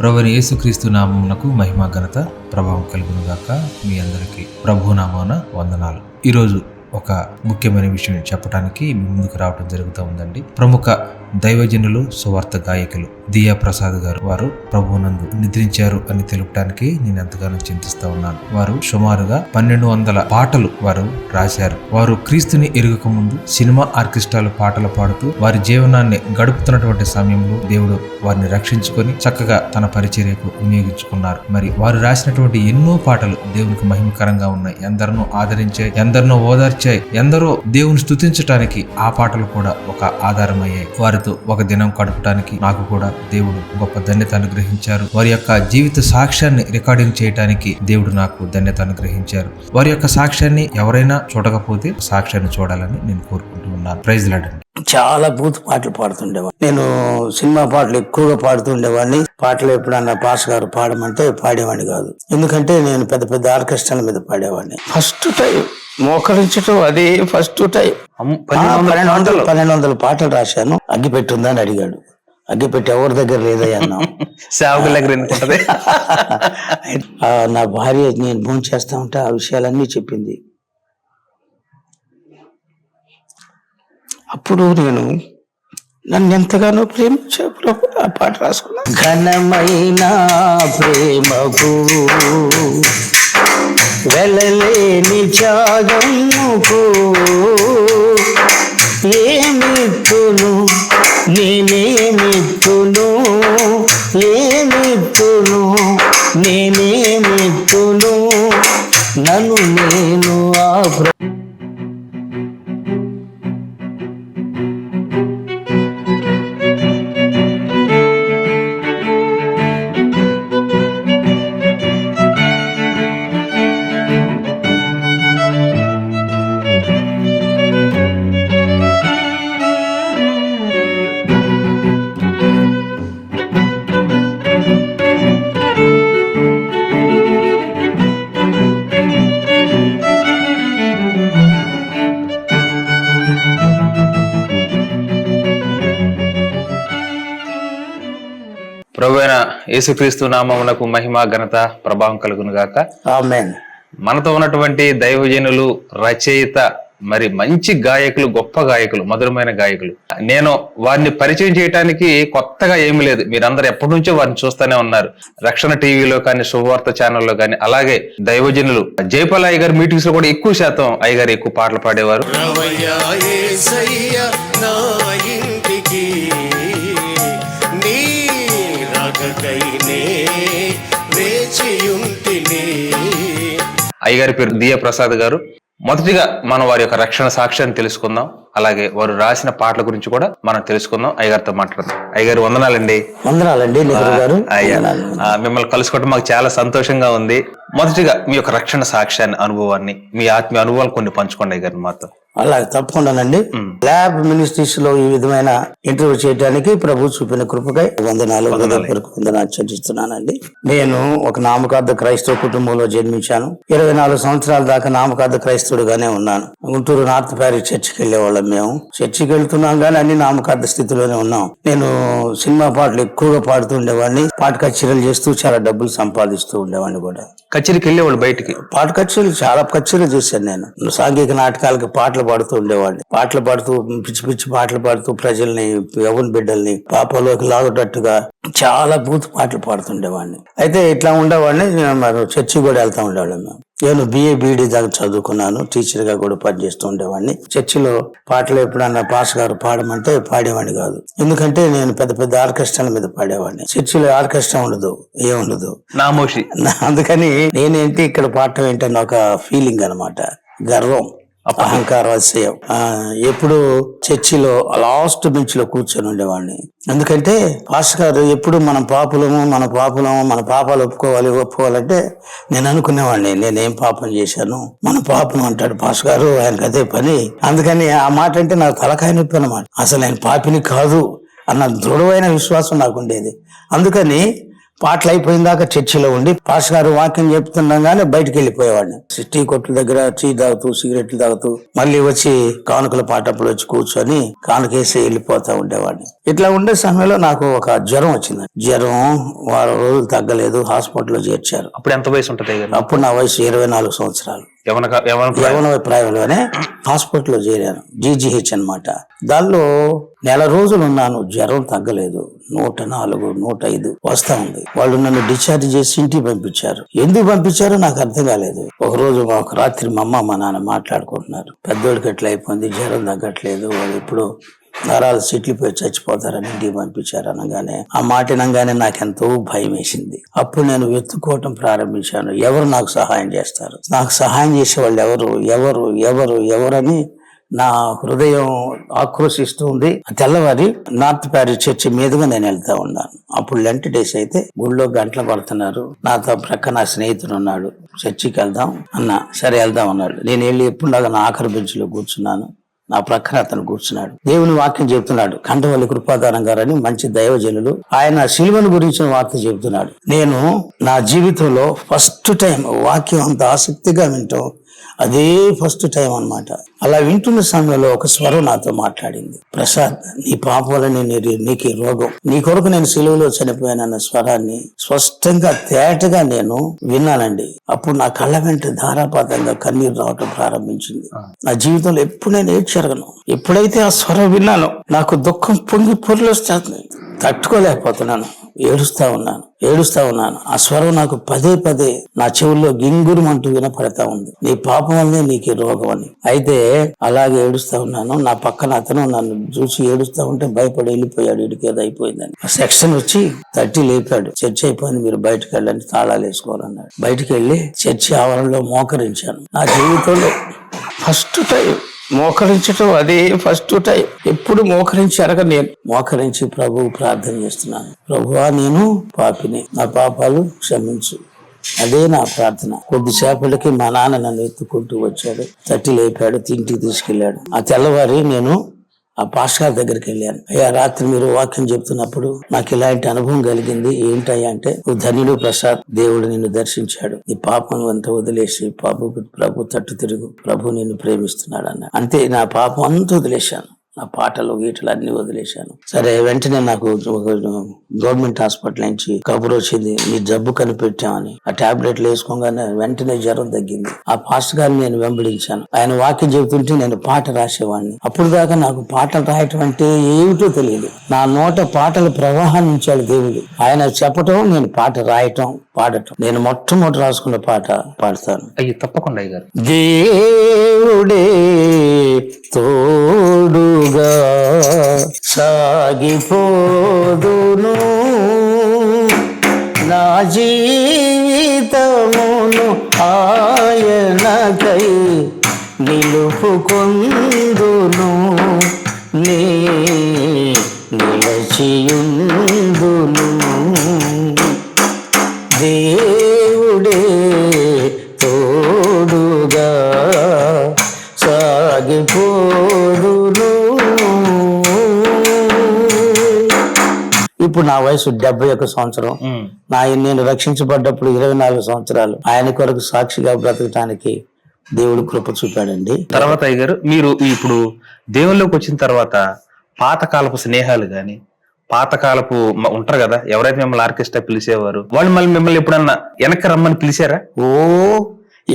ప్రభువైన యేసుక్రీస్తు నామమునకు మహిమ ఘనత ప్రభావం కలుగును గాక. మీ అందరికీ ప్రభు నామాన వందనాలు. ఈరోజు ఒక ముఖ్యమైన విషయం చెప్పడానికి మీ ముందుకు రావడం జరుగుతూ ఉందండి. ప్రముఖ దైవజనులు, సువార్త గాయకులు దియా ప్రసాద్ గారు వారు ప్రభువునందు నిద్రించారు అని తెలుపడానికి నేను ఎంతగానో చింతిస్తా ఉన్నాను. వారు సుమారుగా 1200 పాటలు వారు రాశారు. వారు క్రీస్తుని ఎరుగక ముందు సినిమా ఆర్కెస్ట్రాలు పాటలు పాడుతూ వారి జీవనాన్ని గడుపుతున్నటువంటి సమయంలో దేవుడు వారిని రక్షించుకొని చక్కగా తన పరిచర్యకు వినియోగించుకున్నారు. మరి వారు రాసినటువంటి ఎన్నో పాటలు దేవునికి మహిమకరంగా ఉన్నాయి. ఎందరినో ఆదరించాయి, ఎందరినో ఓదార్చాయి, ఎందరో దేవుని స్తుతించడానికి ఆ పాటలు కూడా ఒక ఆధారమయ్యాయి. వారితో ఒక దినం గడపడానికి నాకు కూడా దేవుడు గొప్ప ధన్యత అనుగ్రహించారు. వారి యొక్క జీవిత సాక్ష్యాన్ని రికార్డింగ్ చేయడానికి దేవుడు నాకు ధన్యత అనుగ్రహించారు. వారి యొక్క సాక్ష్యాన్ని ఎవరైనా చూడకపోతే సాక్ష్యాన్ని చూడాలని నేను కోరుకుంటూ ఉన్నాను. ప్రైజ్ లార్డ్ అండి. చాలా బూత్ పాటలు పాడుతుండేవాడిని. నేను సినిమా పాటలు ఎక్కువగా పాడుతుండేవాడిని. పాటలు ఎప్పుడన్నా పాస్ గారు పాడమంటే పాడేవాడిని కాదు. ఎందుకంటే నేను పెద్ద పెద్ద ఆర్కెస్ట్రాల మీద పాడేవాడిని. ఫస్ట్ టైం మోకరించడం అదే ఫస్ట్ టైం. 1200 పాటలు రాశాను. అగ్గిపెట్టి ఉందని అడిగాడు. అగ్గిపెట్టి ఎవరి దగ్గర లేదయ్యా అన్నా. నా భార్య నేను భోజనం చేస్తా ఉంటే ఆ విషయాలన్నీ చెప్పింది. అప్పుడు నేను నన్ను ఎంతగానో ప్రేమించా ప్రభు, ఆ పాట రాసుకున్నా. ఘనమైన ప్రేమకు వెళ్ళలేని త్యాగముకు ఏమిత్తును నేనేమిత్తును, ఏమిత్తును నేనేమిత్తును, నన్ను నేను ఆ ప్రభువైన యేసుక్రీస్తు నామమునకు మహిమ ఘనత ప్రభావం కలుగును గాక. ఆమేన్. మనతో ఉన్నటువంటి దైవజనులు, రచయిత, మరి మంచి గాయకులు, గొప్ప గాయకులు, మధురమైన గాయకులు. నేను వారిని పరిచయం చేయడానికి కొత్తగా ఏమీ లేదు. మీరందరూ ఎప్పటి నుంచో వారిని చూస్తూనే ఉన్నారు. రక్షణ టీవీలో కానీ, శుభవార్త ఛానల్లో కానీ. అలాగే దైవజనులు జైపాల్ అయ్య గారి మీటింగ్స్ లో కూడా ఎక్కువ శాతం అయ్య గారు ఎక్కువ పాటలు పాడేవారు. అయ్యగారి పేరు దియా ప్రసాద్ గారు. మొదటిగా మనం వారి యొక్క రక్షణ సాక్ష్యాన్ని తెలుసుకుందాం. అలాగే వారు రాసిన పాటల గురించి కూడా మనం తెలుసుకుందాం. అయ్యగారితో మాట్లాడదాం. అయ్యగారు వందనాలండి. వందనాలండి గారు. అయ్యా, మిమ్మల్ని కలుసుకోవడం మాకు చాలా సంతోషంగా ఉంది. మొదటిగా మీ యొక్క రక్షణ సాక్ష్యాన్ని, అనుభవాన్ని, మీ ఆత్మీయ అనుభవాలు కొన్ని పంచుకోండి అయ్యగారు మాతో. అలాగే తప్పకుండానండి. ల్యాబ్ మినిస్ట్రీస్ లో ఈ విధమైన ఇంటర్వ్యూ చేయడానికి ప్రభు చూపిన కృపకై వందనాలు చెల్లిస్తున్నానండి. నేను ఒక నామకార్థ క్రైస్తవ కుటుంబంలో జన్మించాను. 24 సంవత్సరాల దాకా నామకార్థ క్రైస్తవుడుగానే ఉన్నాను. గుంటూరు నార్త్ ప్యారిస్ చర్చికి వెళ్ళేవాళ్ళం. మేము చర్చికి వెళ్తున్నాం కానీ అన్ని నామకార్థ స్థితిలోనే ఉన్నాం. నేను సినిమా పాటలు ఎక్కువగా పాడుతూ ఉండేవాడిని. పాట కచేరీలు చేస్తూ చాలా డబ్బులు సంపాదిస్తూ ఉండేవాడిని కూడా. కచేరీకి వెళ్ళేవాళ్ళు బయటికి? పాట కచేరీలు చాలా కచేరీలు చేశాను నేను. సాంఘిక నాటకాలకి పాటలు పాడుతూ ఉండేవాడిని. పాటలు పాడుతూ పిచ్చి పిచ్చి పాటలు పాడుతూ ప్రజల్ని, యవ్వన బిడ్డల్ని పాపలోకి లాగేటట్టుగా చాలా బూత్ పాటలు పాడుతుండేవాడిని. అయితే ఇట్లా ఉండేవాడిని. మరి చర్చి కూడా వెళ్తా ఉండేవాళ్ళం మేము. నేను BA BD దాకా చదువుకున్నాను. టీచర్ గా కూడా పనిచేస్తూ ఉండేవాడిని. చర్చిలో పాటలు ఎప్పుడన్నా పాస్ గారు పాడమంటే పాడేవాడిని కాదు. ఎందుకంటే నేను పెద్ద పెద్ద ఆర్కెస్ట్రాల మీద పాడేవాడిని. చర్చిలో ఆర్కెస్ట్రా ఉండదు, ఏముండదు, నామోషి. అందుకని నేనేంటి ఇక్కడ పాడటం ఏంటని ఒక ఫీలింగ్ అనమాట, గర్వం, అహంకారం, అసహ్యం. ఎప్పుడు చర్చిలో లాస్ట్ బెంచ్ లో కూర్చొని ఉండేవాడిని. ఎందుకంటే పాస్టర్ గారు ఎప్పుడు మన పాపాలు ఒప్పుకోవాలంటే నేను అనుకునేవాడిని, నేనేం పాపం చేశాను, మన పాపం అంటాడు పాస్టర్ గారు, ఆయనకు అదే పని. అందుకని ఆ మాట అంటే నాకు తలకాయ నొప్పి అన్నమాట. అసలు నేను పాపిని కాదు అన్న దృఢమైన విశ్వాసం నాకు ఉండేది. అందుకని పాటలు అయిపోయిన దాకా చర్చిలో ఉండి పాస్టర్ గారు వాక్యం చెప్తుండగానే బయటకు వెళ్ళిపోయేవాడిని. టీ కొట్ల దగ్గర టీ తాగుతూ సిగరెట్లు తాగుతూ మళ్ళీ వచ్చి కానుకల పాటప్పుడు వచ్చి కూర్చొని కానుకేసి వెళ్ళిపోతా ఉండేవాడిని. ఇట్లా ఉండే సమయంలో నాకు ఒక జ్వరం వచ్చింది. జ్వరం 6 రోజులు తగ్గలేదు, హాస్పిటల్లో చేర్చారు. అప్పుడు ఎంత వయసు ఉంటుంది? అప్పుడు నా వయసు 24 సంవత్సరాలు. యవన ప్రాయంలోనే హాస్పిటల్లో చేరాను. GGH అన్నమాట. దానిలో నెల రోజులు ఉన్నాను. జ్వరం తగ్గలేదు. 104, 105 వస్తా ఉంది. వాళ్ళు నన్ను డిశ్చార్జ్ చేసి ఇంటికి పంపించారు. ఎందుకు పంపించారో నాకు అర్థం కాలేదు. ఒక రాత్రి మా అమ్మ మా నాన్న మాట్లాడుకుంటున్నారు. పెద్దోడికి ఎట్లా అయిపోయింది, జ్వరం తగ్గట్లేదు, వాళ్ళు ఇప్పుడు నరాలు సిట్లిపోయి చచ్చిపోతారని ఇంటికి పంపించారు అనగానే, ఆ మాట అనగానే నాకెంతో భయం వేసింది. అప్పుడు నేను వెతుక్కోవటం ప్రారంభించాను. ఎవరు నాకు సహాయం చేస్తారు, నాకు సహాయం చేసే వాళ్ళు ఎవరు ఎవరు ఎవరు ఎవరని నా హృదయం ఆక్రోశిస్తూ ఉంది. తెల్లవారి నార్త్ ప్యారిస్ చర్చి మీదుగా నేను వెళ్తా ఉన్నాను. అప్పుడు లెంట్ డేస్ అయితే గుళ్ళో గంటలు పడుతున్నారు. నాతో ప్రక్క నా స్నేహితుడు ఉన్నాడు. చర్చికి వెళ్దాం అన్నా. సరే వెళ్దాం అన్నాడు. నేను వెళ్ళి ఎప్పుడు నా ఆఖరి బెంచ్లో కూర్చున్నాను. నా ప్రక్కన అతను కూర్చున్నాడు. దేవుని వాక్యం చెప్తున్నాడు. కంఠవల్లి కృపాదానం గారని మంచి దైవజనులు, ఆయన శిలువను గురించిన వార్త చెబుతున్నాడు. నేను నా జీవితంలో ఫస్ట్ టైం వాక్యం అంత ఆసక్తిగా వింటాం అదే ఫస్ట్ టైం అన్నమాట. అలా వింటున్న సమయంలో ఒక స్వరం నాతో మాట్లాడింది. ప్రసాద్, నీ పాపం వల్ల నీకు రోగం, నీ కొరకు నేను సిలువలో చనిపోయానన్న స్వరాన్ని స్పష్టంగా తేటగా నేను విన్నానండి. అప్పుడు నా కళ్ళ వెంట ధారాపాతంగా కన్నీరు రావటం ప్రారంభించింది. నా జీవితంలో ఎప్పుడు నేను ఏడ్చరగను. ఎప్పుడైతే ఆ స్వరం విన్నానో నాకు దుఃఖం పొంగి పొర్లొస్తుంది. తట్టుకోలేకపోతున్నాను. ఏడుస్తా ఉన్నాను. ఆ స్వరం నాకు పదే పదే నా చెవుల్లో గింగురుమంటూ వినపడతా ఉంది. నీ పాపం వల్లే నీకు రోగం అని. అయితే అలాగే ఏడుస్తా ఉన్నాను. నా పక్కన అతను నన్ను చూసి ఏడుస్తా ఉంటే భయపడి వెళ్ళిపోయాడు. ఇడికి ఏదో అయిపోయిందని. ఆ సెక్షన్ వచ్చి తట్టి లేపాడు. చర్చి అయిపోయింది, మీరు బయటకు వెళ్ళండి, తాళాలు వేసుకోవాలన్నాడు. బయటికి వెళ్ళి చర్చి ఆవరణలో మోకరించాను. నా జీవితంలో ఫస్ట్ టైం మోకరించటం అదే ఫస్ట్ టైం. ఎప్పుడు మోకరించారక నేను మోకరించి ప్రభువు ప్రార్థన చేస్తున్నాను. ప్రభువా, నేను పాపిని, నా పాపాలు క్షమించు. అదే నా ప్రార్థన. కొద్దిసేపటికి మా నాన్న నన్ను ఎత్తుకుంటూ వచ్చాడు. తట్టి లేపాడు, ఇంటికి తీసుకెళ్లాడు. ఆ తెల్లవారి నేను ఆ పాస్టర్ దగ్గరికి వెళ్ళాను. అయ్యా, రాత్రి మీరు వాక్యం చెప్తున్నప్పుడు నాకు ఇలాంటి అనుభవం కలిగింది. ఏంటయ్యా అంటే, నువ్వు ధన్యుడు ప్రసాద్, దేవుడు నిన్ను దర్శించాడు. నీ పాపం అంతా వదిలేసి ప్రభు తట్టు తిరుగు, ప్రభు నిన్ను ప్రేమిస్తున్నాడు అన్న. అంతే, నా పాపం అంతా వదిలేశాను. నా పాటలు గీటలు అన్ని వదిలేశాను. సరే, వెంటనే నాకు గవర్నమెంట్ హాస్పిటల్ నుంచి కబురు వచ్చింది, మీ జబ్బు కనిపెట్టామని. ఆ టాబ్లెట్లు వేసుకోగానే వెంటనే జ్వరం తగ్గింది. ఆ పాస్టర్ గారిని నేను వెంబడించాను. ఆయన వాక్యం చెబుతుంటే నేను పాట రాసేవాడిని. అప్పుడు దాకా నాకు పాటలు రాయటం అంటే ఏమిటో తెలియదు. నా నోట పాటలు ప్రవాహాన్నించాడు దేవుడు. ఆయన చెప్పటం, నేను పాట రాయటం, పాడటం. నేను మొట్టమొదటి రాసుకున్న పాట పాడతాను. అయ్యి తప్పకుండా అయ్యారు. దేవుడే తోడుగా సాగిపోదును, నా జీవితమును ఆయనకై నిలుపుకొందును, నీ నిలచియుందును. దేవుడే తోడుగా సాగిపోదును. ఇప్పుడు నా వయసు 71 సంవత్సరం. నేను రక్షించబడ్డప్పుడు 24 సంవత్సరాలు. ఆయన కొరకు సాక్షిగా బ్రతకటానికి దేవుడు కృప చూపాడండి. తర్వాత అయ్యారు, మీరు ఇప్పుడు దేవుళ్ళలోకి వచ్చిన తర్వాత పాతకాలపు స్నేహాలు గాని, పాతకాలపు ఉంటారు కదా, ఎవరైతే మిమ్మల్ని ఆర్కెస్ట్రా పిలిచేవారు, వాళ్ళు మళ్ళీ మిమ్మల్ని ఎప్పుడన్నా వెనక్కి రమ్మని పిలిచారా? ఓ,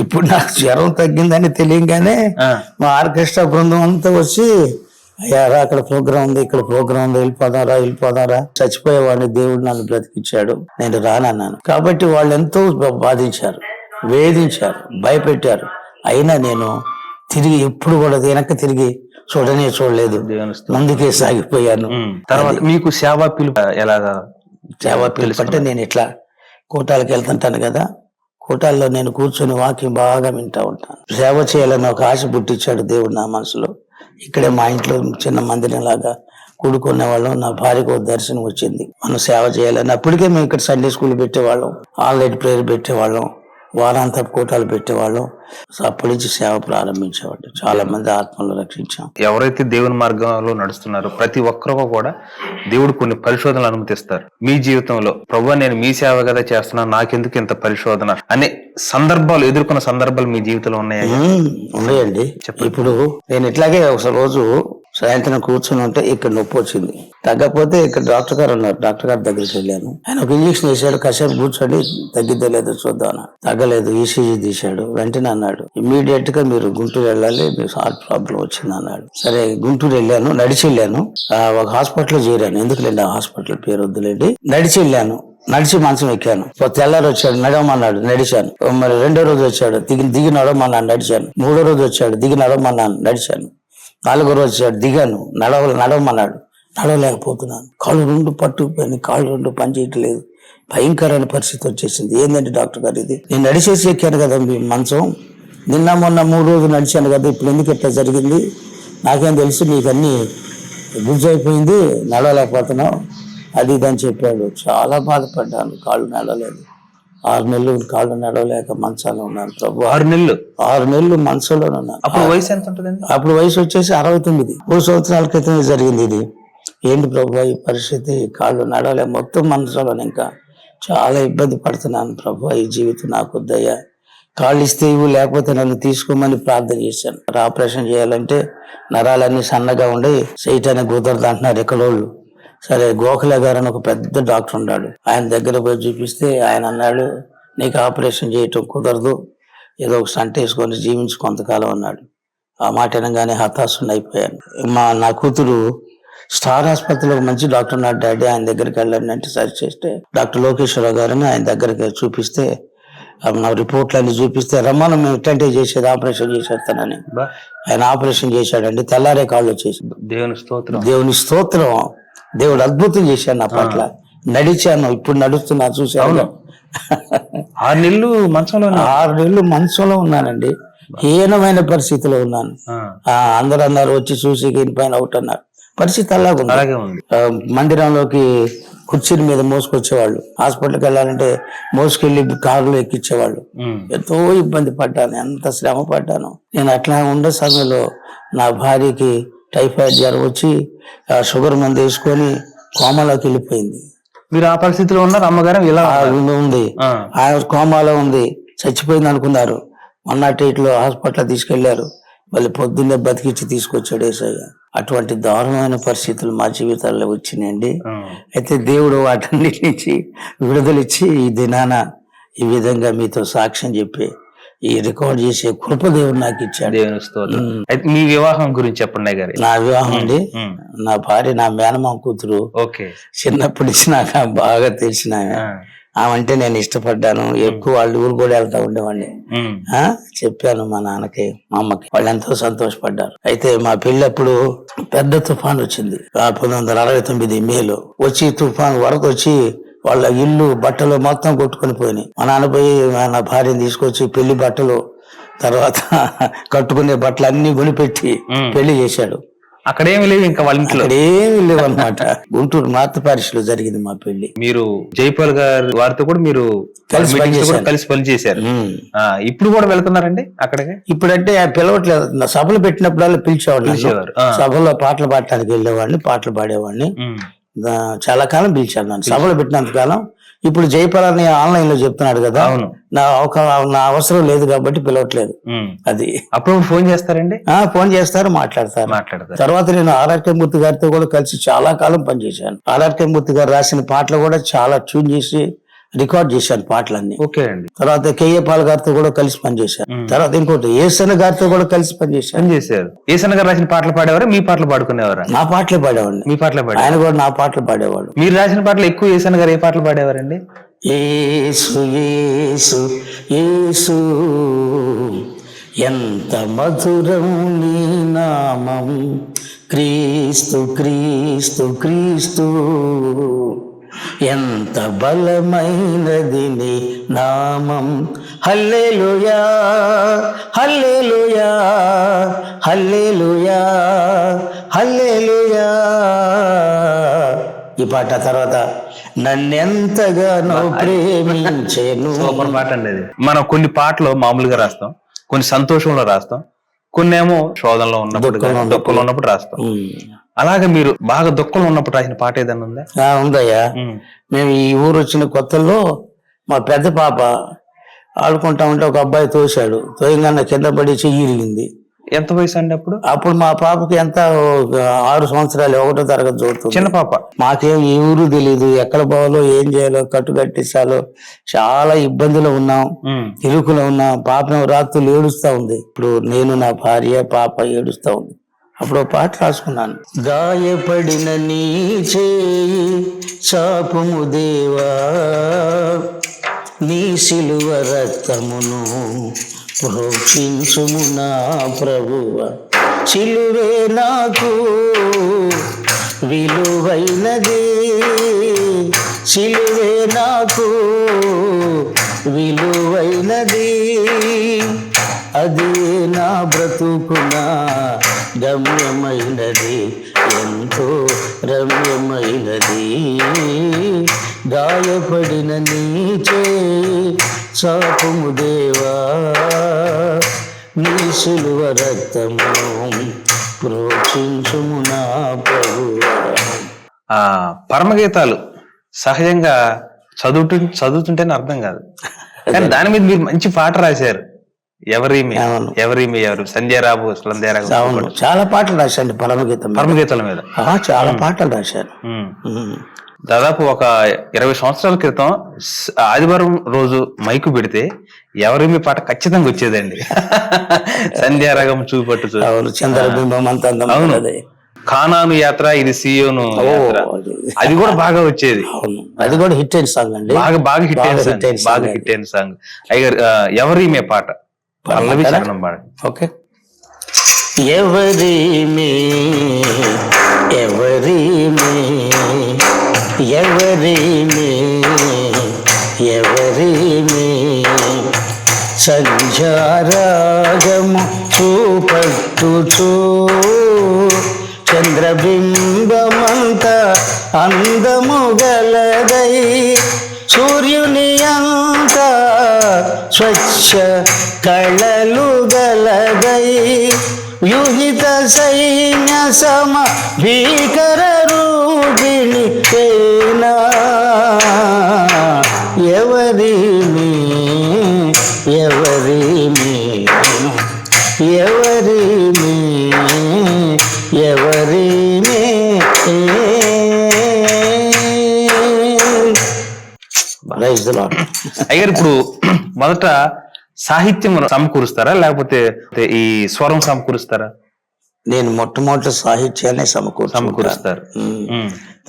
ఇప్పుడు నాకు జ్వరం తగ్గిందని తెలియగానే మా ఆర్కెస్ట్రా బృందం అంతా వచ్చి, అయ్యారా అక్కడ ప్రోగ్రాం ఉంది, ఇక్కడ ప్రోగ్రాం ఉంది, వెళ్ళిపోదారా. చచ్చిపోయేవాడిని దేవుడు నన్ను బ్రతికిచ్చాడు, నేను రానన్నాను. కాబట్టి వాళ్ళు ఎంతో బాధించారు, వేధించారు, భయపెట్టారు. అయినా నేను తిరిగి ఎప్పుడు కూడా వెనక్కి తిరిగి చూడలేదు, ముందుకే సాగిపోయాను. తర్వాత మీకు సేవా పిలుపు ఎలాగా? సేవా పిలుపు అంటే, నేను ఇట్లా కోటాలకు వెళ్తుంటాను కదా, కోటాల్లో నేను కూర్చొని వాక్యం బాగా వింటా ఉంటాను. సేవ చేయాలని ఒక ఆశ పుట్టించాడు దేవుడు నా మనసులో. ఇక్కడే మా ఇంట్లో చిన్న మందిరం లాగా కూడుకునే వాళ్ళం. నా భార్యకు దర్శనం వచ్చింది, మనం సేవ చేయాలని. అప్పటికే మేము ఇక్కడ సండే స్కూల్ పెట్టేవాళ్ళం, ఆన్లైన్ ప్రేయర్ పెట్టేవాళ్ళం. వారాంత కూటాలు పెట్టేవాళ్ళం. అప్పటి నుంచి సేవ ప్రారంభించేవాడు. చాలా మంది ఆత్మలు రక్షించాం. ఎవరైతే దేవుని మార్గంలో నడుస్తున్నారో ప్రతి ఒక్కరికి కూడా దేవుడు కొన్ని పరిశోధనలు అనుమతిస్తారు. మీ జీవితంలో ప్రభువా నేను మీ సేవ కదా చేస్తున్నాను, నాకెందుకు ఇంత పరిశోధన అనే సందర్భాలు ఎదుర్కొన్న సందర్భాలు మీ జీవితంలో ఉన్నాయా? ఉన్నాయండి. ఇప్పుడు నేను ఇట్లాగే ఒక రోజు సాయంత్రం కూర్చొని ఉంటే ఇక్కడ నొప్పి వచ్చింది. తగ్గకపోతే ఇక్కడ డాక్టర్ గారు ఉన్నారు. డాక్టర్ గారి దగ్గరికి వెళ్ళాను. ఆయన ఒక ఇంజక్షన్ వేసాడు. కాసేపు కూర్చోండి, తగ్గిద్దో లేదో చూద్దాం. తగ్గలేదు. ఈసీజీ తీశాడు. వెంటనే అన్నాడు ఇమ్మీడియట్ గా మీరు గుంటూరు వెళ్ళాలి, మీకు హార్ట్ ప్రాబ్లం వచ్చింది అన్నాడు. సరే గుంటూరు వెళ్ళాను. నడిచి వెళ్ళాను. ఒక హాస్పిటల్లో చేరాను. ఎందుకులేండి ఆ హాస్పిటల్ పేరు వద్దులేండి. నడిచి వెళ్ళాను. నడిచి మంచం ఎక్కాను. తెల్లారు వచ్చాడు, నడవమన్నాడు, నడిచాను. మరి రెండో రోజు వచ్చాడు, దిగి నడవమన్నాను, నడిచాను. మూడో రోజు వచ్చాడు, దిగి నడవమన్నాను, నడిచాను. నాలుగో రోజు వచ్చాడు, దిగాను, నడవమన్నాడు, నడవలేకపోతున్నాను. కాళ్ళు రెండు పట్టుకుపోయి, కాళ్ళు రెండు పని చేయట్లేదు. భయంకరమైన పరిస్థితి వచ్చేసింది. ఏంటంటే డాక్టర్ గారు ఇది నేను నడిచేసి ఎక్కాను కదా మీ మంచం, నిన్న మొన్న 3 రోజులు నడిచాను కదా, ఇప్పుడు ఎందుకు ఎట్లా జరిగింది నాకేం తెలుసు, నీకు అన్ని గుజ్జు అయిపోయింది, నడవలేకపోతున్నావు అది ఇది అని చెప్పాడు. చాలా బాధపడ్డాను. కాళ్ళు నడవలేదు. 6 నెలలు కాళ్ళు నడవలేక మంచాలో ఉన్నాను ప్రభు. 6 నెలలు 6 నెలలు మంచంలో ఉన్నాను. అప్పుడు వయసు ఎంత ఉంటుందండి? అప్పుడు వయసు వచ్చేసి 69. 3 సంవత్సరాల క్రితమే జరిగింది ఇది. ఏంటి ప్రభు ఈ పరిస్థితి, కాళ్ళు నడవలే, మొత్తం మంచంలో ఇంకా చాలా ఇబ్బంది పడుతున్నాను ప్రభు. ఈ జీవితం నాకు వద్దయ్యా, కాళ్ళు ఇస్తే ఇవ్వు, లేకపోతే నన్ను తీసుకోమని ప్రార్థన చేశాను. ఆపరేషన్ చేయాలంటే నరాలన్నీ సన్నగా ఉండి చేయటానికి కుదరదు అంటున్నారు ఎక్కడోళ్ళు. సరే గోఖలే గారు అని ఒక పెద్ద డాక్టర్ ఉన్నాడు, ఆయన దగ్గర పోయి చూపిస్తే ఆయన అన్నాడు నీకు ఆపరేషన్ చేయటం కుదరదు, ఏదో ఒక సంట వేసుకొని జీవించి కొంతకాలం అన్నాడు. ఆ మాట అనగానే హతాశుని అయిపోయాను. నా కూతురు స్టార్ ఆసుపత్రిలో మంచి డాక్టర్ ఉన్నాడు డాడీ, ఆయన దగ్గరికి వెళ్ళండి అంటే సరి చేస్తే డాక్టర్ లోకేశ్వరరావు గారిని ఆయన దగ్గరికి చూపిస్తే నా రిపోర్ట్లు అన్ని చూపిస్తే రమ్మను, మేము ఇట్లాంటి చేసేది ఆపరేషన్ చేసేస్తానని ఆయన ఆపరేషన్ చేశాడండి. తెల్లారే కాళ్ళు వచ్చేసి. దేవుని స్తోత్రం, దేవుని స్తోత్రం. దేవుడు అద్భుతం చేశాడు నా పట్ల. నడిచాను, ఇప్పుడు నడుస్తున్నా చూశాను. 6 నెలలు మంచంలో 6 నెలలు మంచంలో ఉన్నానండి. హీనమైన పరిస్థితిలో ఉన్నాను. అందరూ అన్నారు వచ్చి చూసి దీని పైన అవుట్ అన్నారు. పరిస్థితి అలాగే ఉంది. మందిరంలోకి కుర్చీల మీద మోసుకొచ్చేవాళ్ళు, హాస్పిటల్కి వెళ్ళాలంటే మోసుకెళ్లి కారులో ఎక్కించేవాళ్ళు. ఎంతో ఇబ్బంది పడ్డాను, ఎంత శ్రమ పడ్డాను. నేను అట్లా ఉండే సమయంలో నా భార్యకి టైఫాయిడ్ జ్వరం వచ్చి షుగర్ మందు వేసుకొని కోమాలోకి వెళ్ళిపోయింది. మీరు ఆ పరిస్థితిలో ఉన్నారు? అమ్మగారు ఇలా ఉంది, ఆయన కోమాలో ఉంది, చచ్చిపోయింది అనుకున్నారు. 108లో హాస్పిటల్ తీసుకెళ్లారు. మళ్ళీ పొద్దున్నే బతికిచ్చి తీసుకొచ్చాడు యేసయ్య. అటువంటి దారుణమైన పరిస్థితులు మా జీవితాల్లో వచ్చినాయండి. అయితే దేవుడు వాటన్నిటి నుంచి విడుదలిచ్చి ఈ దినాన ఈ విధంగా మీతో సాక్ష్యం చెప్పి ఈ రికార్డ్ చేసే కృప దేవుడు నాకు ఇచ్చాడు. అయితే మీ వివాహం గురించి చెప్పండి గారు. నా వివాహం అండి, నా భార్య నా మేనమామ కూతురు. చిన్నప్పటి నుంచి నాకు బాగా తెలిసిన ఆమె అంటే నేను ఇష్టపడ్డాను. ఎక్కువ వాళ్ళ ఊరు కూడా వెళ్తా ఉండేవాడిని. చెప్పాను మా నాన్నకి మా అమ్మకి, వాళ్ళు ఎంతో సంతోషపడ్డారు. అయితే మా పెళ్ళప్పుడు పెద్ద తుఫాన్ వచ్చింది 1969 మేలో. వచ్చి తుఫాన్ వరద వచ్చి వాళ్ళ ఇల్లు బట్టలు మొత్తం కొట్టుకొని పోయినాయి. మా నాన్న పోయి నా భార్యను తీసుకొచ్చి పెళ్లి బట్టలు, తర్వాత కట్టుకునే బట్టలు అన్ని కొనిపెట్టి పెళ్లి చేశాడు. అక్కడేమి లేవు ఇంకా వాళ్ళ ఇంట్లో, అక్కడేమి లేవు అనమాట. గుంటూరు మార్త పారిశ్లో జరిగింది మా పెళ్లి. మీరు జైపాల్ గారు వారితో కూడా మీరు కలిసి పనిచేశారు. ఇప్పుడు కూడా వెళ్తున్నారండి అక్కడికి? ఇప్పుడంటే పిలవట్లేదు. సభలు పెట్టినప్పుడు పిలిచేవాళ్ళు. సభలో పాటలు పాడటానికి వెళ్ళేవాడిని, పాటలు పాడేవాడిని. చాలా కాలం పిలిచాడు నన్ను సభలు పెట్టినంత కాలం. ఇప్పుడు జైపాలని ఆన్లైన్ లో చెప్తున్నాడు కదా, నా అవసరం లేదు కాబట్టి పిలవట్లేదు. అది అప్పుడు ఫోన్ చేస్తారండి? ఫోన్ చేస్తారు, మాట్లాడతారు. తర్వాత నేను ఆర్ఆర్కే మూర్తి గారితో కూడా కలిసి చాలా కాలం పనిచేశాను. ఆర్ఆర్కే మూర్తి గారు రాసిన పాటలు కూడా చాలా ట్యూన్ చేసి రికార్డ్ చేశాను పాటలన్నీ. ఓకే అండి. తర్వాత కేఏ పాల్ గారితో కూడా కలిసి పనిచేశాను. తర్వాత ఇంకోటి ఏసన్న గారితో కూడా కలిసి పనిచేశారు. ఏసన్న గారు రాసిన పాటలు పాడేవారు, మీ పాటలు పాడుకునేవారు? నా పాటలే పాడేవాడిని. మీ పాటలు పాడే ఆయన కూడా నా పాటలు పాడేవాడు. మీరు రాసిన పాటలు ఎక్కువ ఏసన్న గారు ఏ పాటలు పాడేవారండి? యేసు యేసు యేసు ఎంత మధురం నీ నామం, క్రీస్తు క్రీస్తు క్రీస్తు ఎంత బలమైనది నీ నామం, హల్లెలూయా హల్లెలూయా హల్లెలూయా హల్లెలూయా. ఈ పాట తర్వాత నన్నెంతగానో ప్రేమించెను. సూపర్ పాట అండి అది. మనం కొన్ని పాటలు మామూలుగా రాస్తాం, కొన్ని సంతోషంలో రాస్తాం, కొన్ని ఏమో శోధనలో ఉన్నప్పుడు దుఃఖంలో ఉన్నప్పుడు రాస్తాం. అలాగే మీరు బాగా దుఃఖంలో ఉన్నప్పుడు రాసిన పాట ఏదైనా ఉందా? ఉందయ్యా. మేము ఈ ఊరు వచ్చిన కొత్తల్లో మా పెద్ద పాప ఆడుకుంటా ఉంటే ఒక అబ్బాయి తోశాడు. తోయంగానే కింద పడి చెయ్యి ఇరిగింది. ఎంత వయసు అండి అప్పుడు? అప్పుడు మా పాపకి ఎంత 6 సంవత్సరాలు, 1వ తరగతి చదువుతుంది. చిన్న పాప. మాకేం ఈ ఊరు తెలియదు, ఎక్కడ పోవాలో ఏం చేయాలో కట్టించాలో చాలా ఇబ్బందులు ఉన్నాం, ఇరుకులో ఉన్నాం. పాపం రాత్రులు ఏడుస్తా ఉంది. ఇప్పుడు నేను, నా భార్య, పాప ఏడుస్తా ఉంది. అప్పుడు పాట రాసుకున్నాను. గాయపడిన నీ చేయి చాపుము దేవా, నీ సిలువ రక్తమును ప్రోక్షించుము నా ప్రభువ. సిలువే నాకు విలువైనది, సిలువే నాకు విలువైనది, అది నా బ్రతుకున గమ్యమైనది, ఎంతో రమ్యమైనది. గాయపడిన నీచే చాపుము దేవా, నీ సిలువ రక్తము ప్రోక్షించుము నా ప్రభువా. పరమగీతాలు సహజంగా చదువుతుంటేనే అర్థం కాదు, కానీ దాని మీద మీరు మంచి పాట రాశారు. ఎవరు సంధ్యారాబు చాలా పాటలు రాశాను పరమగీతాల మీద. చాలా పాటలు రాశాను. దాదాపు ఒక 20 సంవత్సరాల క్రితం ఆదివారం రోజు మైకు పెడితే ఎవరేమి పాట ఖచ్చితంగా వచ్చేదండి. సంధ్యారాగం చూపట్టు చంద్రబింబం అంత. కానాను యాత్ర, ఇది సియోను యాత్ర, అది కూడా బాగా వచ్చేది. అది కూడా హిట్ అయిన సాంగ్ అండి. బాగా హిట్ అయిన సాంగ్. అయ్యారు ఎవరిమే పాట పల్లవి చరణం పాట. ఓకే. ఎవరిమే ఎవరిమే ఎవరిమే ఎవరిమే సంధ్యారాగము చూపట్టుచూ చంద్రబింబమంత అందము గలదై సూర్యుని అంత స్వచ్ఛ కళలు గలదై వ్యూహిత సైన్య సమ భీకర రూపిణి తేనా. ఎవరిమే ఎవరిమే ఎవరిమే ఎవరిమే. అయ్యారు ఇప్పుడు మొదట సాహిత్యం సమకూరుస్తారా లేకపోతే ఈ స్వరం సమకూరుస్తారా? నేను మొట్టమొదటి సాహిత్యాన్ని సమకూరుస్తారు.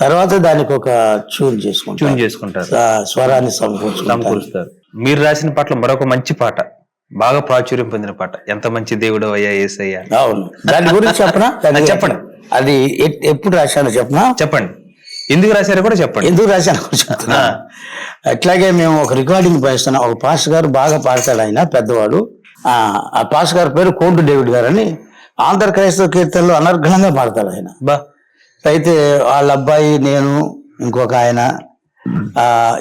తర్వాత దానికి ఒక ట్యూన్ చేసుకుంటారు, స్వరాన్ని సమకూరుస్తారు. మీరు రాసిన పాటలు మరొక మంచి పాట, బాగా ప్రాచుర్యం పొందిన పాట, ఎంత మంచి దేవుడు అయ్యా యేసయ్యా. అవును, దాని గురించి చెప్పనా? చెప్పండి. అది ఎప్పుడు రాశానో చెప్పండి. ఎందుకు రాశారో కూడా చెప్పండి. ఎందుకు రాశాను చెప్తున్నా. అట్లాగే మేము ఒక రికార్డింగ్ చేస్తున్నాం. ఒక పాస్టర్ గారు బాగా పాడతాడు, ఆయన పెద్దవాడు. ఆ పాస్టర్ గారి పేరు కోంటు డేవిడ్ గారు అని. ఆంధ్ర క్రైస్తవ కీర్తనలో అనర్ఘనంగా పాడతాడు ఆయన. అయితే వాళ్ళ అబ్బాయి, నేను, ఇంకొక ఆయన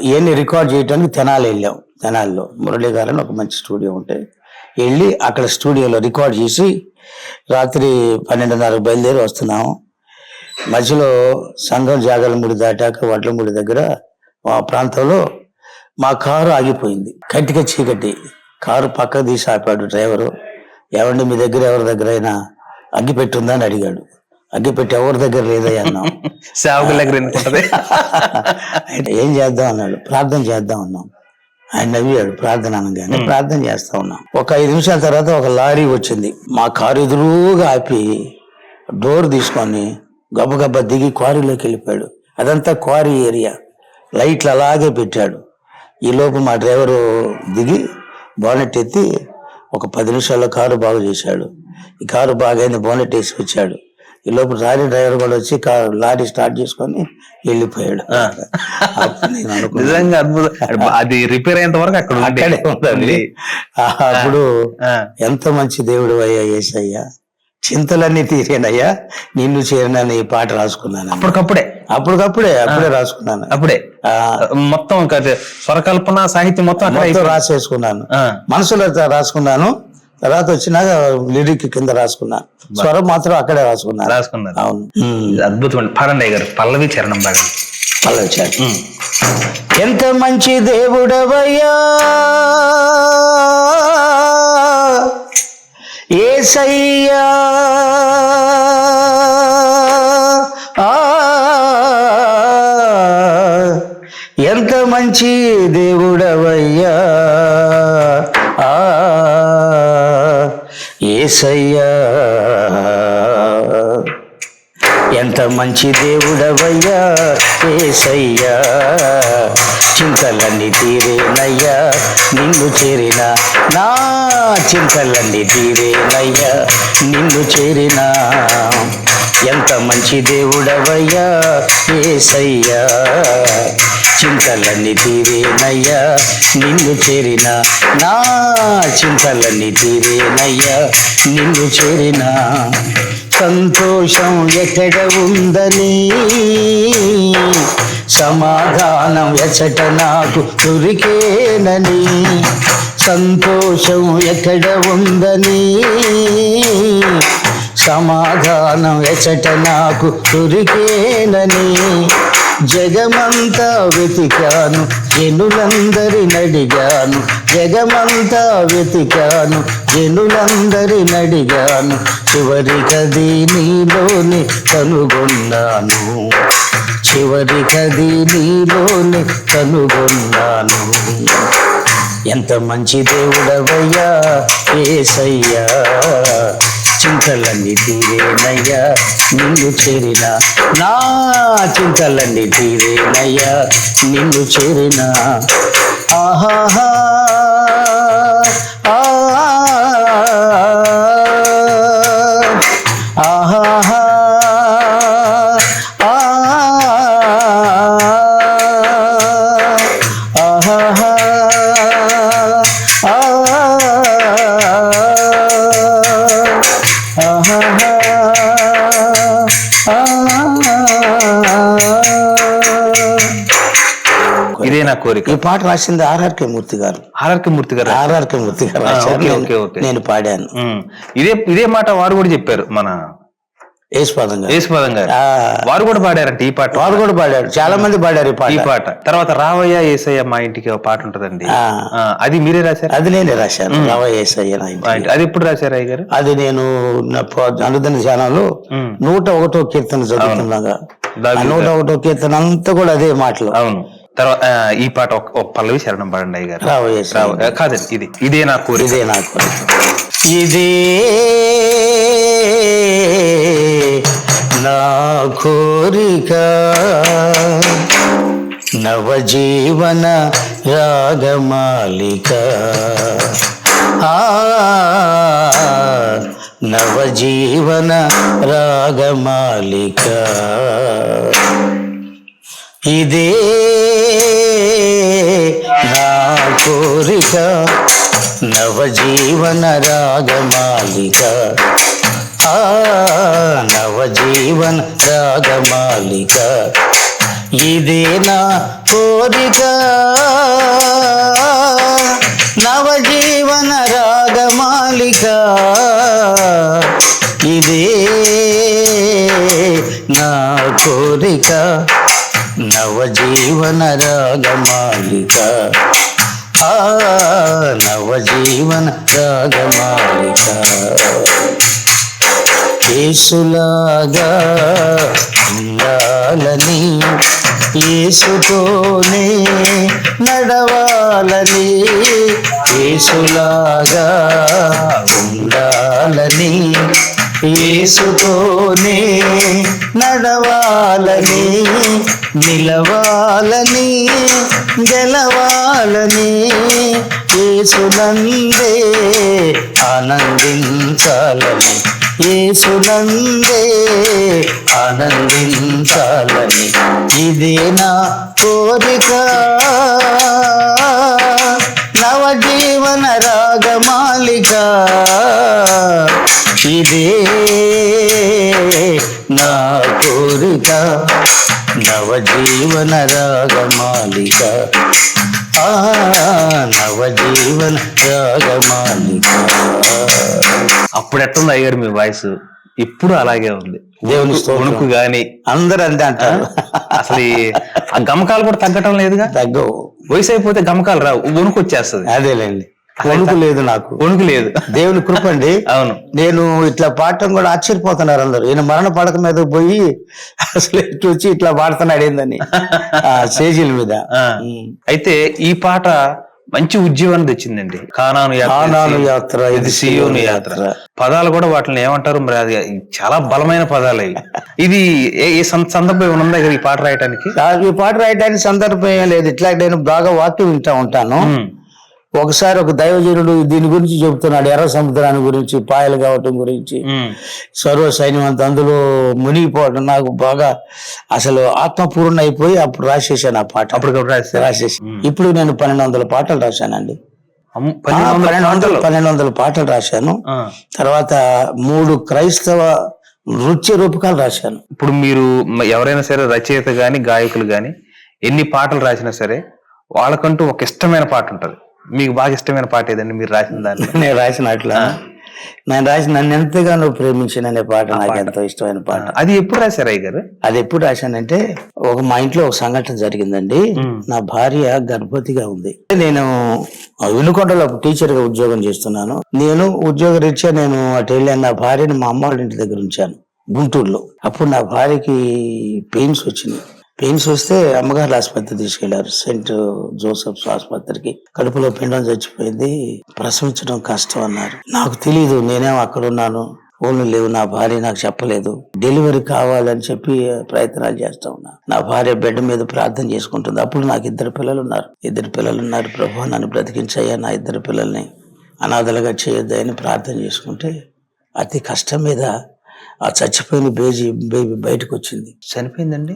ఇవన్నీ రికార్డ్ చేయడానికి తెనాలి వెళ్ళాం. తెనాలిలో మురళీ గారు అని ఒక మంచి స్టూడియో ఉంటే వెళ్ళి అక్కడ స్టూడియోలో రికార్డ్ చేసి రాత్రి 12:30 బయలుదేరి వస్తున్నాము. మధ్యలో సంఘం జాగలముడి దాటాక వడ్లముడి దగ్గర మా ప్రాంతంలో మా కారు ఆగిపోయింది. కట్టిగా చీకటి. కారు పక్కకు తీసి ఆపాడు డ్రైవరు. ఏమండి మీ దగ్గర ఎవరి దగ్గర అయినా అగ్గిపెట్టి ఉందా అని అడిగాడు. అగ్గిపెట్టి ఎవరి దగ్గర లేదయ్యా అన్నాం. ఏం చేద్దాం అన్నాడు. ప్రార్థన చేద్దాం అన్నాం. ఆయన నవ్వాడు. ప్రార్థన అనగానే ప్రార్థన చేస్తా ఉన్నాం. ఒక 5 నిమిషాల తర్వాత ఒక లారీ వచ్చింది. మా కారు ఎదురుగా ఆపి డోర్ తీసుకొని గబగబా దిగి క్వారీలోకి వెళ్ళిపోయాడు. అదంతా క్వారీ ఏరియా. లైట్లు అలాగే పెట్టాడు. ఈ లోపు మా డ్రైవరు దిగి బోనెట్ ఎత్తి ఒక 10 నిమిషాల్లో కారు బాగు చేశాడు. ఈ కారు బాగైంది, బోనెట్ వేసి వచ్చాడు. ఈ లోపు లారీ డ్రైవర్ కూడా వచ్చి లారీ స్టార్ట్ చేసుకొని వెళ్ళిపోయాడు. నిజంగా అద్భుతం. అది రిపేర్ అయ్యేంత వరకు అక్కడే ఉందండి. అప్పుడు ఎంత మంచి దేవుడు అయ్యా యేసయ్యా, చింతలన్నీ తీరేనయ్యా నిన్ను చేరినని ఈ పాట రాసుకున్నాను. అప్పటికప్పుడే రాసుకున్నాను. అప్పుడే మొత్తం స్వరకల్పన సాహిత్యం మొత్తం రాసేసుకున్నాను. మనసులో రాసుకున్నాను. తర్వాత వచ్చినాక లిరిక్ కింద రాసుకున్నాను. స్వరం మాత్రం అక్కడే రాసుకున్నాను. అవును. అద్భుతమైన పాడండి గారు. పల్లవి చరణం బాగా. పల్లవి చరణం. ఎంత మంచి దేవుడవయ్యా యేసయ్యా, ఎంత మంచి దేవుడవయ్యా యేసయ్యా, ఎంత మంచి దేవుడవయ్యా యేసయ్యా, చింతలన్నీ తీరేనయ్యా నిన్ను చేరిన, నా చింతలన్నీ తీరేనయ్యా నిన్ను చేరిన, ఎంత మంచి దేవుడవయ్యా యేసయ్యా, చింతలన్నీ తీరేనయ్యా నిన్ను చేరిన, నా చింతలన్నీ తీరేనయ్యా నిన్ను చేరిన, సంతోషం ఎక్కడ ఉందని సమాధానం ఎచట నాకు దొరికేనని, సంతోషం ఎక్కడ ఉందని సమాధానం ఎచట నాకు దొరికేనని, జగమంతా వెతికాను జనులందరినడిగాను, జగమంతా వెతికాను జనులందరినడిగాను, చివరికది నీలోనే కనుగొన్నాను, చివరికది నీలోనే కనుగొన్నాను, ఎంత మంచి దేవుడవయ్యా యేసయ్యా, చింతలన్నీ తీరేనయ్యా నిన్ను చేరిన, నా చింతలన్నీ తీరేనయ్యా నిన్ను చేరిన, ఆహాహా ఆహాహా ఆహాహా ఇదే నా కోరిక. ఈ పాట రాసింది ఆర్ఆర్కే మూర్తి గారు. ఆర్ఆర్కే మూర్తి గారు నేను పాడాను. ఇదే మాట వారు కూడా చెప్పారు, మన యేసుపాదం గారు. వారు కూడా పాడారంట ఈ పాట. వారు కూడా పాడారు, చాలా మంది పాడారు ఈ పాట. తర్వాత రావయ్య యేసయ్య మా ఇంటికి ఒక పాట ఉంటదండి, అది మీరే రాశారు? అది నేనే రాశాను, రావయ్య యేసయ్య నా ఇంటికి. అది ఎప్పుడు రాశారు అయ్య గారు? అది నేను అనుదిన ధ్యానంలో 101వ కీర్తన చదువుతున్నాగా, 101వ కీర్తన అంతా కూడా అదే మాటలు. అవును. తర్వాత ఈ పాట ఒక పల్లవి శరణం పాడండి అయ్య గారు. కాదండి, ఇదే నా కోరిక. ఇదే నా కోరిక. ఇదే నా కోరిక, నవజీవన రాగమాలిక, నవజీవన రాగమాలిక, ఇదే నా కోరిక, నవజీవన రాగమాలిక, నవజీవన రాగమాలిక, ఇదే నా కోరిక, నవజీవన రాగమాలిక, ఇదే నా కోరిక, నవజీవన రాగమాలిక, నవజీవన రాగమాలిక, యేసులాగా ఉండాలని, యేసుతోనే నడవాలని, యేసులాగా ఉండాలని, యేసుతోనే నడవాలని, నిలవాలని, గెలవాలని, యేసునందే ఆనందించాలని, యేసునందే ఆనందించాలని, ఇదే నా కోరిక, నవజీవన రాగమాలిక, ఇదే నా కోరిక నవజీవన రాగమాలిక నవజీవన రాగమాలిక. అప్పుడు ఎట్టుంది అయ్యారు మీ వాయిస్? ఇప్పుడు అలాగే ఉంది. దేవుని స్తోత్రం. వణుకు గాని అందరూ అంతే అంటారు. అసలు ఆ గమకాలు కూడా తగ్గటం లేదుగా. తగ్గవు. వయసు అయిపోతే గమకాలు రావు, వణుకు వచ్చేస్తుంది. అదేలేండి, వణుకు లేదు నాకు. వణుకు లేదు. దేవుని కృప అండి. అవును. నేను ఇట్లా పాడటం కూడా ఆశ్చర్యపోతున్నారు అందరు. ఈయన మరణ పడక మీద పోయి అసలు ఇటు వచ్చి ఇట్లా పాడుతున్నాడు ఏందని స్టేజీల మీద. అయితే ఈ పాట మంచి ఉద్యమాన్ని తెచ్చిందండి. కానాను యాత్ర, ఇది సియోను యాత్ర. పదాలు కూడా వాటిని ఏమంటారు మరి, అది చాలా బలమైన పదాలు అవి. ఇది ఏ సందర్భం ఏమైనా ఉందా ఈ పాట రాయటానికి? ఈ పాట రాయడానికి సందర్భం ఏం లేదు. ఇట్లా నేను బాగా వాక్యం వింటా ఉంటాను. ఒకసారి ఒక దైవజనుడు దీని గురించి చెబుతున్నాడు, ఎర్ర సముద్రాన్ని గురించి, పాయలు కావటం గురించి, సర్వ సైన్యం అంత అందులో మునిగిపోవడం. నాకు బాగా అసలు ఆత్మపూర్ణ అయిపోయి అప్పుడు రాసేసాను ఆ పాట. అప్పుడు రాసేసి ఇప్పుడు నేను 1200 పాటలు రాశానండి. 1200 పాటలు రాశాను. తర్వాత 3 క్రైస్తవ నృత్య రూపకాలు రాశాను. ఇప్పుడు మీరు ఎవరైనా సరే రచయిత గాని గాయకులు గాని ఎన్ని పాటలు రాసినా సరే వాళ్ళకంటూ ఒక ఇష్టమైన పాట ఉంటది. మీకు బాగా ఇష్టమైన పాట ఏదండి మీరు రాసిన దాన్ని? నేను రాసిన నన్ను ఎంతగానో ప్రేమించిన అనే పాట నాకు ఎంతో ఇష్టమైన పాట. అది ఎప్పుడు రాశారు అయ్య గారు? అది ఎప్పుడు రాశానంటే మా ఇంట్లో ఒక సంఘటన జరిగిందండి. నా భార్య గర్భవతిగా ఉంది. నేను వినుకొండలో టీచర్ గా ఉద్యోగం చేస్తున్నాను. నేను ఉద్యోగ రీత్యా నేను అటు వెళ్ళాను. నా భార్యని మా అమ్మ వాళ్ళ ఇంటి దగ్గర ఉంచాను గుంటూరులో. అప్పుడు నా భార్యకి పెయిన్స్ వచ్చినాయి. పెయిన్స్ వస్తే అమ్మగారు ఆసుపత్రి తీసుకెళ్లారు, సెయింట్ జోసెఫ్స్ ఆసుపత్రికి. కడుపులో పిండం చచ్చిపోయింది, ప్రసవించడం కష్టం అన్నారు. నాకు తెలియదు, నేనేమో అక్కడ ఉన్నాను, ఫోన్లు లేవు, నా భార్య నాకు చెప్పలేదు. డెలివరీ కావాలని చెప్పి ప్రయత్నాలు చేస్తా ఉన్నా. నా భార్య బెడ్ మీద ప్రార్థన చేసుకుంటుంది. అప్పుడు నాకు 2 పిల్లలు ఉన్నారు. ప్రభు నన్ను బ్రతికించయ్యా, నా 2 పిల్లల్ని అనాథలుగా చేయొద్దని ప్రార్థన చేసుకుంటే అతి కష్టం మీద ఆ చచ్చిపోయిన బేబీ బయటకు వచ్చింది. చనిపోయిందండి?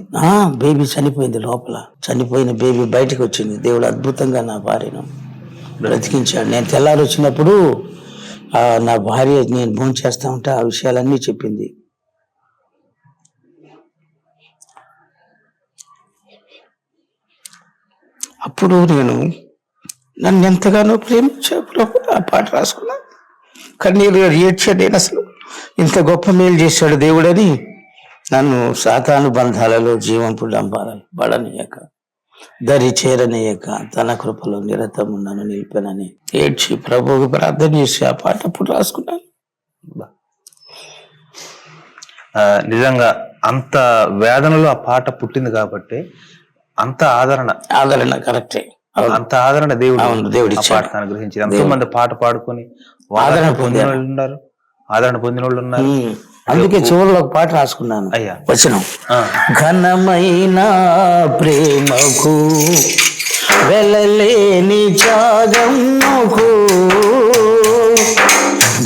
బేబీ చనిపోయింది. లోపల చనిపోయిన బేబీ బయటకు వచ్చింది. దేవుడు అద్భుతంగా నా భార్యను బ్రతికించాడు. నేను తెల్లారి వచ్చినప్పుడు నా భార్య నేను భోజనం చేస్తా ఉంటే ఆ విషయాలన్నీ చెప్పింది. అప్పుడు నేను నన్ను ఎంతగానో ప్రేమించా ఆ పాట రాసుకున్నా. కన్నీరు ఏడ్చాడు. నేను అసలు ఇంత గొప్ప మేలు చేశాడు దేవుడని నన్ను సాతాను బంధాలలో జీవంపు డంబాలను బడనీయక, దరి చేరనీయక తన కృపలో నిరతము నన్ను నిలిపానని ఏడ్చి ప్రభువుకు ప్రార్థన చేసి ఆ పాట అప్పుడు రాసుకున్నాను. నిజంగా అంత వేదనలో ఆ పాట పుట్టింది కాబట్టి అంత ఆదరణ కరెక్టే. అంత ఆదరణ దేవుడు ఇచ్చాడు. గురించి ఎంతో మంది పాట పాడుకొని ఆదరణ పొందిన వాళ్ళు ఉన్నారు. అందుకే చివరిలో ఒక పాట రాసుకున్నాను. వచనం: ఘనమైన ప్రేమకు వెలలేని త్యాగముకు,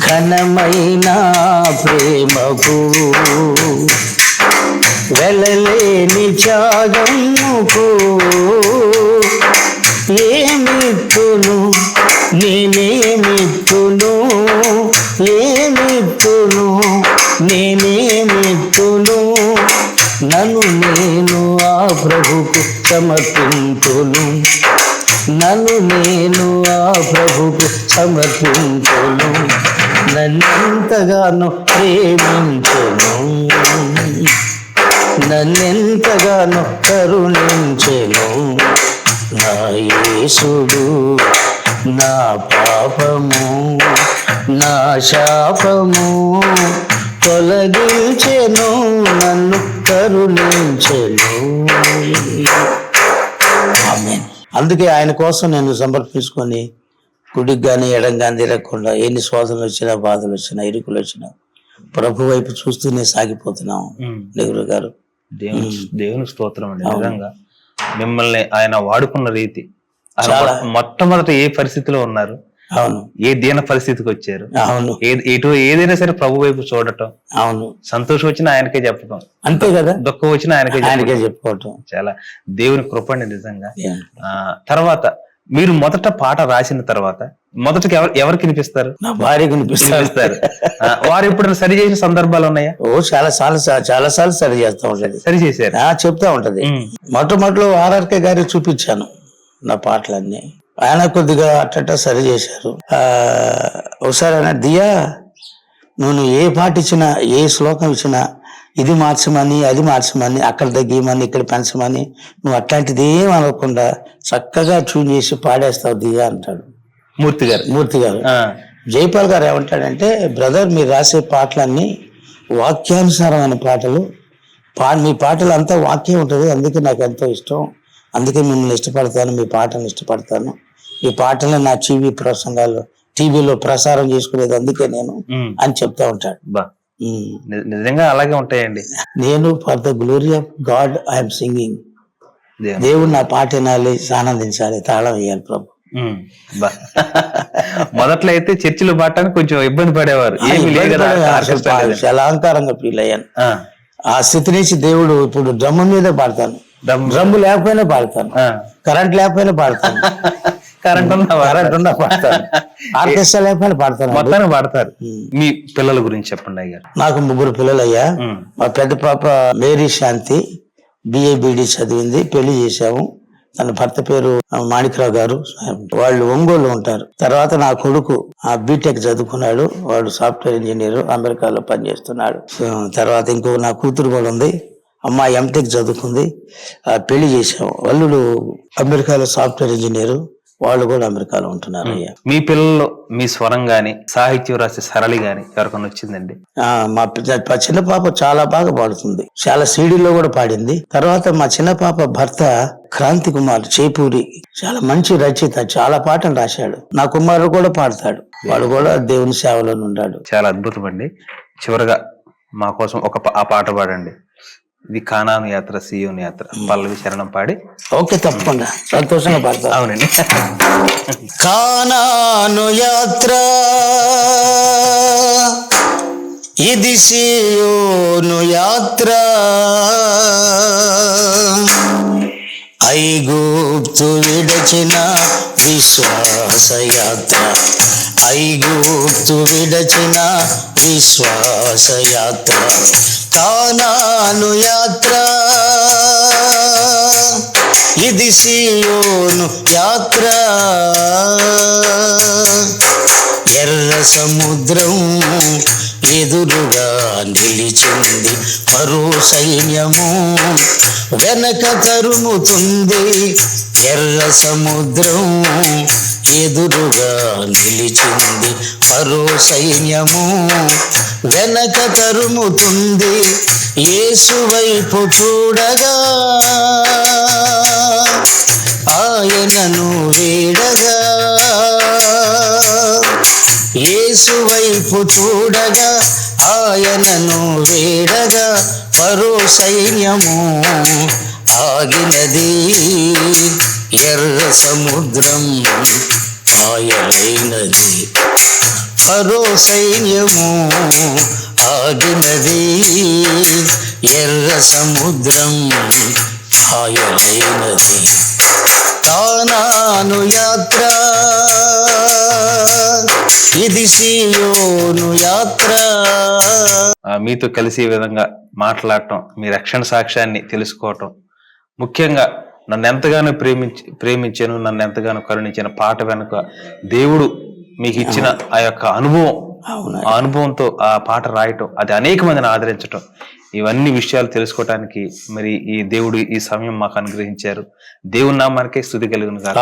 ఘనమైన ప్రేమకు వెలలేని త్యాగముకు, ఏమిత్తును నేనేమిత్తును, నన్ను నేను ఆ ప్రభుకు సమర్పింతును, నన్నెంతగానో ప్రేమించెను, నన్నెంతగానో కరుణించెను నా యేసుడు. నా పాపము నా శాపము తొలగించెను, నన్ను కరుణించెను. ఆమేన్. అందుకే ఆయన కోసం నేను సమర్పించుకొని కుడికి కానీ ఎడం కానీ తిరగకుండా ఎన్ని శోధనలు వచ్చినా, బాధలు వచ్చినా, ఇరుకులు వచ్చినా ప్రభు వైపు చూస్తూనే సాగిపోతున్నాం. నెహ్రూ గారు, దేవుని స్తోత్రం అండి. నిజంగా మిమ్మల్ని ఆయన వాడుకున్న రీతి, మొట్టమొదట ఏ పరిస్థితిలో ఉన్నారు, అవును, ఏ దీన పరిస్థితికి వచ్చారు, అవును, ఏదైనా సరే ప్రభు వైపు చూడటం, అవును, సంతోషం వచ్చినా ఆయనకే చెప్పటం, అంతే కదా, దుఃఖం వచ్చినా ఆయనకే చెప్పుకోవటం చాలా దేవుని కృప అండి నిజంగా. తర్వాత మీరు మొదట పాట రాసిన తర్వాత మొదటకి ఎవరికి వినిపిస్తారు? నా భార్యకు వినిపిస్తారు. వారు ఇప్పుడు సరి చేసిన సందర్భాలు ఉన్నాయా? చాలా సార్లు సరి చేస్తా ఉంటది, సరి చేశారు. చెప్తా ఉంటది. మొట్టమొదటిలో ఆర్ఆర్కే గారికి చూపించాను నా పాటలన్నీ, ఆయన కొద్దిగా అట్ట సరి చేశారు. ఒకసారి ఆయన, దియా నువ్వు ఏ పాట ఇచ్చినా, ఏ శ్లోకం ఇచ్చినా ఇది మార్చమని, అది మార్చమని, అక్కడ తగ్గిమని, ఇక్కడ పెంచమని, నువ్వు అట్లాంటిది ఏం అనకుండా చక్కగా ట్యూన్ చేసి పాడేస్తావు దియా అంటాడు మూర్తి గారు. జైపాల్ గారు ఏమంటాడంటే, బ్రదర్ మీరు రాసే పాటలన్నీ వాక్యానుసారమైన పాటలు, మీ పాటలు అంతా వాక్యం ఉంటుంది, అందుకే నాకు ఎంతో ఇష్టం, అందుకే మిమ్మల్ని ఇష్టపడతాను, మీ పాటలను ఇష్టపడతాను, ఈ పాటలను నా టీవీలో ప్రసారం చేసుకునేది అందుకే నేను అని చెప్తా ఉంటాడు. నిజంగా అలాగే ఉంటాయండి. నేను for the glory of God I'm singing, దేవుడు నా పాట వినాలి, ఆనందించాలి, తాళం వేయాలి ప్రభు. మొదట్లో అయితే చర్చిలో పాడటానికి కొంచెం ఇబ్బంది పడేవారు, చాలా అహంకారంగా ఫీల్ అయ్యాను. ఆ స్థితి నుంచి దేవుడు ఇప్పుడు డ్రమ్ మీద పాడతాను, డ్రమ్ లేకపోయినా పాడతాను, కరెంట్ లేకపోయినా పాడతాను, కరెంట్ ఉన్నా పాడతాను, ఆర్కెస్ట్రా లేకపోయినా పాడతాను, మొత్తాన్ని పాడతారు. మీ పిల్లల గురించి చెప్పండి అయ్యారు. నాకు 3 పిల్లలు అయ్యా. మా పెద్ద పాప మేరీ శాంతి BA/BD చదివింది, పెళ్లి చేశాము. తన భర్త పేరు మాణిక్రావు గారు, వాళ్ళు ఒంగోలు ఉంటారు. తర్వాత నా కొడుకు బీటెక్ చదువుకున్నాడు, వాడు సాఫ్ట్వేర్ ఇంజనీర్, అమెరికాలో పనిచేస్తున్నాడు. తర్వాత ఇంకో నా కూతురు కూడా ఉంది, అమ్మాయి ఎంటెక్ చదువుకుంది, పెళ్లి చేశాము. అల్లుడు అమెరికాలో సాఫ్ట్వేర్ ఇంజనీరు, వాళ్ళు కూడా అమెరికాలో ఉంటున్నారు. అయ్యా మీ పిల్లల్లో మీ స్వరం గాని, సాహిత్యం రాసే సరళి గాని ఎవరికైనా వచ్చిందండి? మా చిన్న పాప చాలా బాగా పాడుతుంది, చాలా సీడీలో కూడా పాడింది. తర్వాత మా చిన్న పాప భర్త క్రాంతి కుమార్ చేపూరి చాలా మంచి రచయిత, చాలా పాటలు రాశాడు. నా కుమారుడు కూడా పాడతాడు, వాడు కూడా దేవుని సేవలో ఉన్నాడు. చాలా అద్భుతం అండి. చివరిగా మా కోసం ఆ పాట పాడండి. ఇది కానాను యాత్ర సీయోను యాత్ర, పల్లవి శరణం పాడి. ఓకే, తప్పకుండా, సంతోషంగా పాడతా. అవునండి. కానాను యాత్ర ఇది సీయోను యాత్ర, ఐగుప్తు విడచిన విశ్వాస యాత్ర, ఐగుప్తు విడచిన విశ్వాస యాత్ర, కానాను యాత్ర ఇది సీయోను యాత్ర, ఎర్ర సముద్రం ఎదురుగా నిలిచింది, మరో సైన్యము వెనక తరుముతుంది, ఎర్ర సముద్రం ఎదురుగా నిలిచింది, మరో సైన్యము వెనక తరుముతుంది, యేసు వైపు చూడగా ఆయనను వేడగా, యేసు వైపు చూడగా ఆయనను వేడగా, మరో సైన్యము ఆగినది, ఎర్ర సముద్రం ఆయనైనది, మరో సైన్యము ఆగినది, ఎర్ర సముద్రం ఆయనైనది, కానాను యాత్ర ఇది సీయోను యాత్ర. మీతో కలిసి ఈ విధంగా మాట్లాడటం, మీ రక్షణ సాక్ష్యాన్ని తెలుసుకోవటం, ముఖ్యంగా నన్ను ఎంతగానో ప్రేమించాను, నన్ను ఎంతగానో కరుణించిన పాట వెనుక దేవుడు మీకు ఇచ్చిన ఆ యొక్క అనుభవం, ఆ అనుభవంతో ఆ పాట రాయటం, అది అనేక మందిని ఆదరించటం, ఇవన్నీ విషయాలు తెలుసుకోవటానికి మరి ఈ దేవుడు ఈ సమయం మాకు అనుగ్రహించారు. దేవుని నామానికే స్తుతి కలుగును గాక,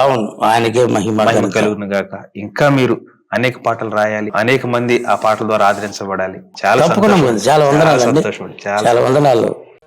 ఆయనకే మహిమ కలుగును గాక. ఇంకా మీరు అనేక పాటలు రాయాలి, అనేక మంది ఆ పాటల ద్వారా ఆదరించబడాలి. చాలా సంతోషం, చాలా వందనాలు.